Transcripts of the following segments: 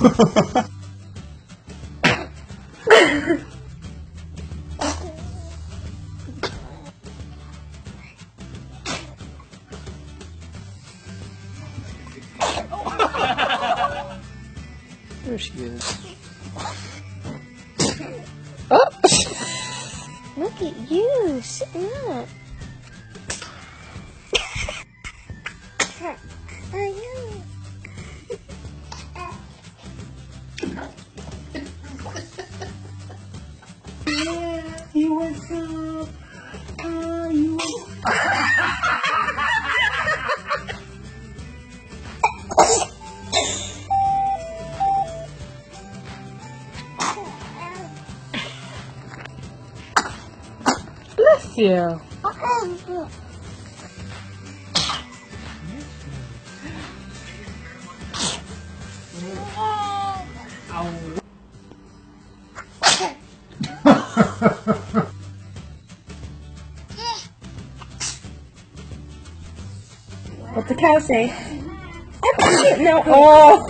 There she is. Oh! Look at you sitting up. He wants up. You Bless you. What's the cow say? No. Oh.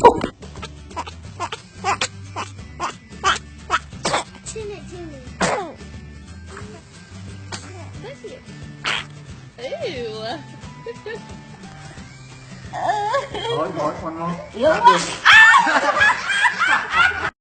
Ew. Hỏi, one more.